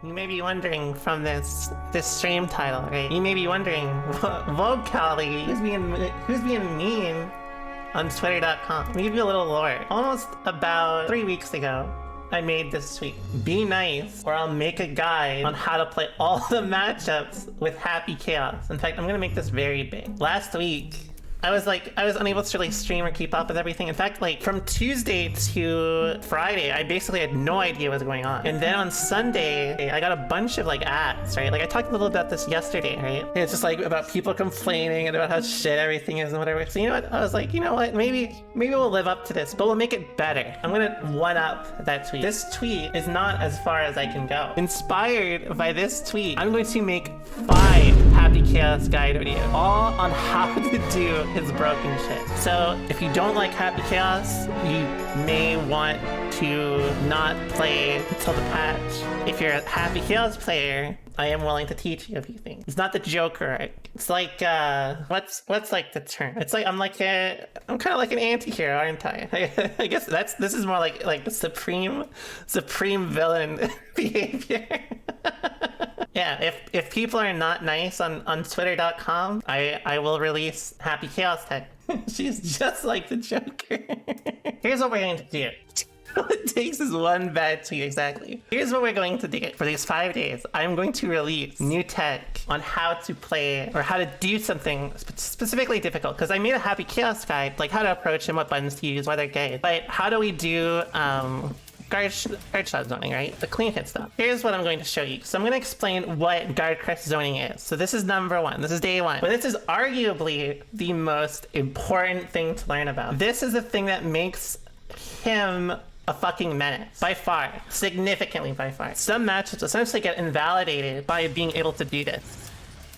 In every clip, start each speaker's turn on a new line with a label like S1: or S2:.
S1: You may be wondering from this stream title, right? You may be wondering, Vocally, who's being mean on Twitter.com? Let me give you a little lore. Almost about 3 weeks ago, I made this tweet. Be nice, or I'll make a guide on how to play all the matchups with Happy Chaos. In fact, I'm gonna make this very big. Last week, I was unable to really stream or keep up with everything. In fact, like from Tuesday to Friday, I basically had no idea what was going on. And then on Sunday, I got a bunch of like ads, right? Like I talked a little about this yesterday, right? And it's just like about people complaining and about how shit everything is and whatever. So you know what? I was like, you know what? Maybe we'll live up to this, but we'll make it better. I'm gonna one up that tweet. This tweet is not as far as I can go. Inspired by this tweet, I'm going to make 5 Happy Chaos guide videos, all on how to do his broken shit. So if you don't like Happy Chaos, you may want to not play until the patch. If you're a Happy Chaos player, I am willing to teach you a few things. It's not the Joker, right? It's like what's like the term? It's like I'm kind of like an anti-hero, aren't I? I guess this is more like the supreme villain behavior. Yeah, if people are not nice on Twitter.com, I will release Happy Chaos Tech. She's just like the Joker. Here's what we're going to do. All it takes is one bad tweet, exactly. Here's what we're going to do. For these 5 days, I'm going to release new tech on how to play or how to do something specifically difficult. Because I made a Happy Chaos guide, like how to approach him, what buttons to use, why they're gay. But how do we do guard shot zoning, right? The clean hit stuff. Here's what I'm going to show you. So I'm going to explain what guard crest zoning is. So this is number 1. This is day 1. But this is arguably the most important thing to learn about. This is the thing that makes him a fucking menace. By far. Significantly by far. Some matchups essentially get invalidated by being able to do this.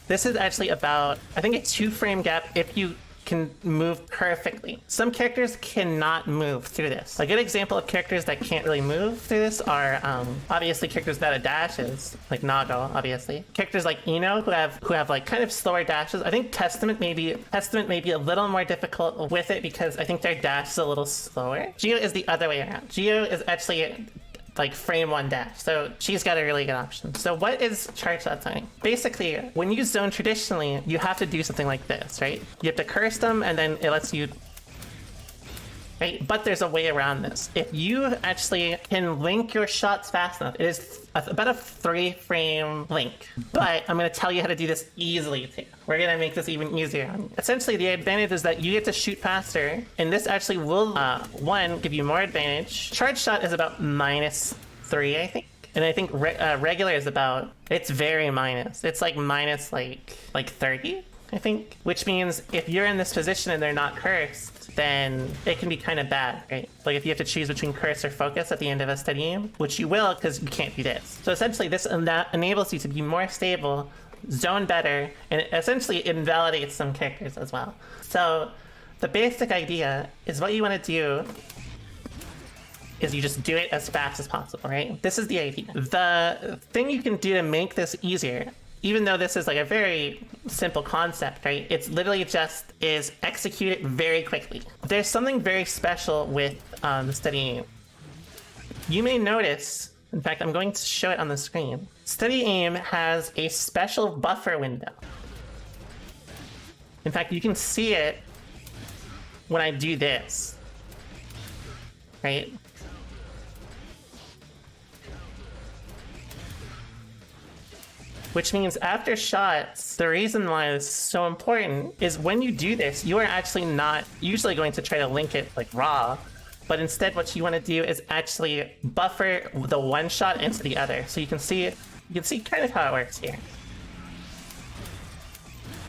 S1: This is actually about, I think, a 2-frame gap if you can move perfectly. Some characters cannot move through this. A good example of characters that can't really move through this are obviously characters that have dashes, like Nago, obviously. Characters like Ino who have like kind of slower dashes. I think Testament may be a little more difficult with it because I think their dash is a little slower. Geo is the other way around. Geo is actually like frame 1 dash, so she's got a really good option. So what is charge shot zoning? Basically, when you zone traditionally, you have to do something like this, right? You have to curse them and then it lets you, right? But there's a way around this. If you actually can link your shots fast enough, it is about a 3-frame link. But I'm going to tell you how to do this easily too. We're going to make this even easier on you. Essentially, the advantage is that you get to shoot faster, and this actually will, 1, give you more advantage. Charge shot is about -3, I think. And I think regular is about, it's very minus. It's like minus like 30, I think. Which means if you're in this position and they're not cursed, then it can be kind of bad, right? Like if you have to choose between curse or focus at the end of a steady aim, which you will because you can't do this. So essentially this enables you to be more stable, zone better, and it essentially invalidates some characters as well. So the basic idea is what you want to do is you just do it as fast as possible, right? This is the idea. The thing you can do to make this easier, even though this is like a very simple concept, right? It's literally just is execute it very quickly. There's something very special with the steady aim. You may notice, in fact, I'm going to show it on the screen. Steady aim has a special buffer window. In fact, you can see it when I do this, right? Which means after shots, the reason why it's so important is when you do this, you are actually not usually going to try to link it like raw, but instead what you want to do is actually buffer the one shot into the other. So you can see kind of how it works here.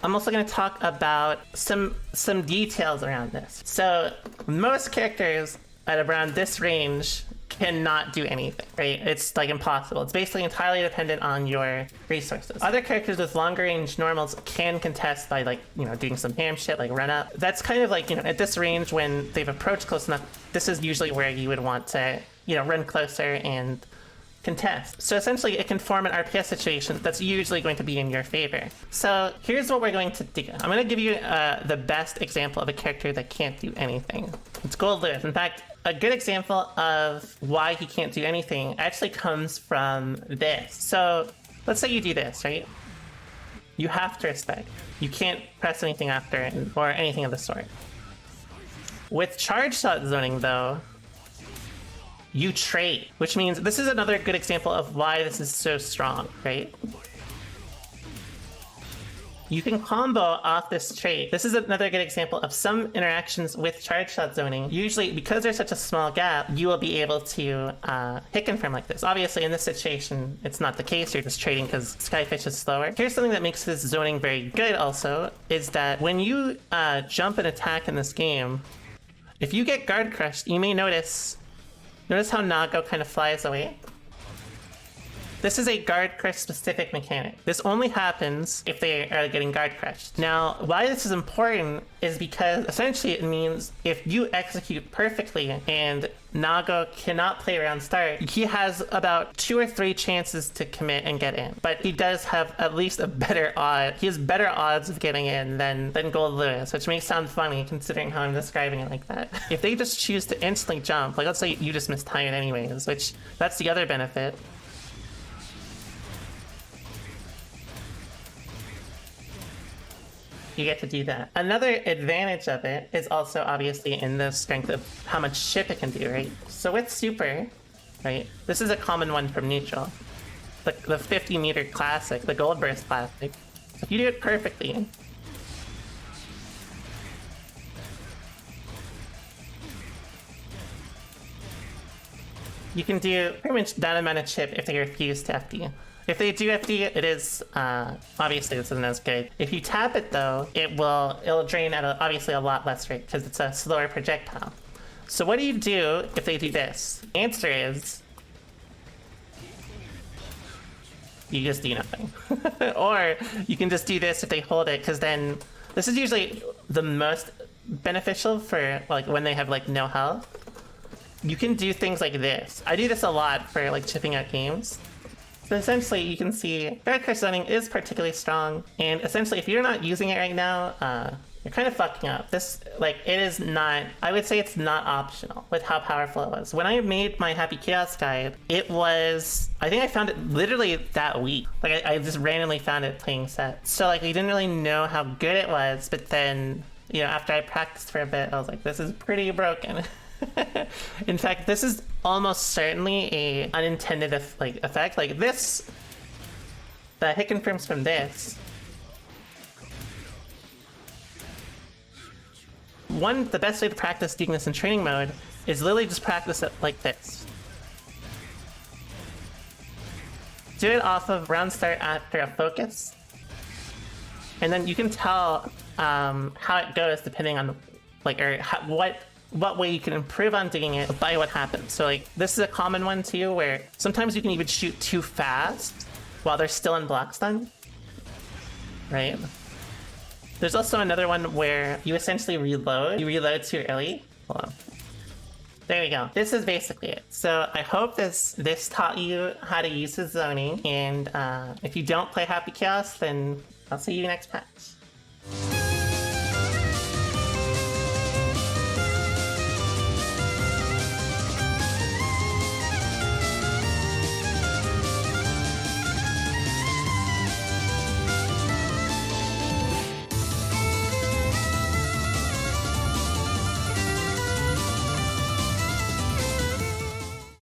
S1: I'm also going to talk about some details around this. So most characters at around this range cannot do anything, right? It's like impossible. It's basically entirely dependent on your resources. Other characters with longer range normals can contest by like, you know, doing some ham shit like run up. That's kind of like, you know, at this range when they've approached close enough, this is usually where you would want to, you know, run closer and contest. So essentially it can form an RPS situation that's usually going to be in your favor. So here's what we're going to do. I'm going to give you the best example of a character that can't do anything. It's Gold Lewis. In fact, a good example of why he can't do anything actually comes from this. So let's say you do this, right? You have to respect. You can't press anything after it or anything of the sort. With charge shot zoning though, you trade, which means this is another good example of why this is so strong, right? You can combo off this trait. This is another good example of some interactions with charge shot zoning. Usually, because there's such a small gap, you will be able to hit confirm like this. Obviously, in this situation, it's not the case. You're just trading because Skyfish is slower. Here's something that makes this zoning very good also, is that when you jump and attack in this game, if you get guard crushed, you may notice how Nago kind of flies away? This is a guard crush specific mechanic. This only happens if they are getting guard crushed. Now, why this is important is because essentially it means if you execute perfectly and Nago cannot play around start, he has about 2 or 3 chances to commit and get in. But he does have at least a better odd. He has better odds of getting in than Gold Lewis, which may sound funny considering how I'm describing it like that. If they just choose to instantly jump, like let's say you just mistime it anyways, which that's the other benefit. You get to do that. Another advantage of it is also obviously in the strength of how much ship it can do, right? So with Super, right, this is a common one from neutral. The 50 meter classic, the Gold Burst classic. If you do it perfectly, you can do pretty much that amount of chip if they refuse to FD. If they do FD, it is, obviously this isn't as good. If you tap it though, it'll drain at obviously a lot less rate because it's a slower projectile. So what do you do if they do this? Answer is, you just do nothing. Or you can just do this if they hold it, because then, this is usually the most beneficial for like when they have like no health. You can do things like this. I do this a lot for like chipping out games. So essentially, you can see guard crush zoning is particularly strong, and essentially, if you're not using it right now, you're kind of fucking up. This, like, it is not. I would say it's not optional with how powerful it was. When I made my Happy Chaos guide, it was. I think I found it literally that week. Like, I just randomly found it playing set. So like, we didn't really know how good it was, but then, you know, after I practiced for a bit, I was like, this is pretty broken. In fact, this is almost certainly a unintended effect. Like this, the hit confirms from this. The best way to practice doing this in training mode is literally just practice it like this. Do it off of round start after a focus, and then you can tell how it goes depending on what way you can improve on doing it by what happens. So like, this is a common one too, where sometimes you can even shoot too fast while they're still in block stun, right? There's also another one where you essentially reload. You reload too early. Hold on. There we go. This is basically it. So I hope this taught you how to use the zoning, and if you don't play Happy Chaos, then I'll see you next patch.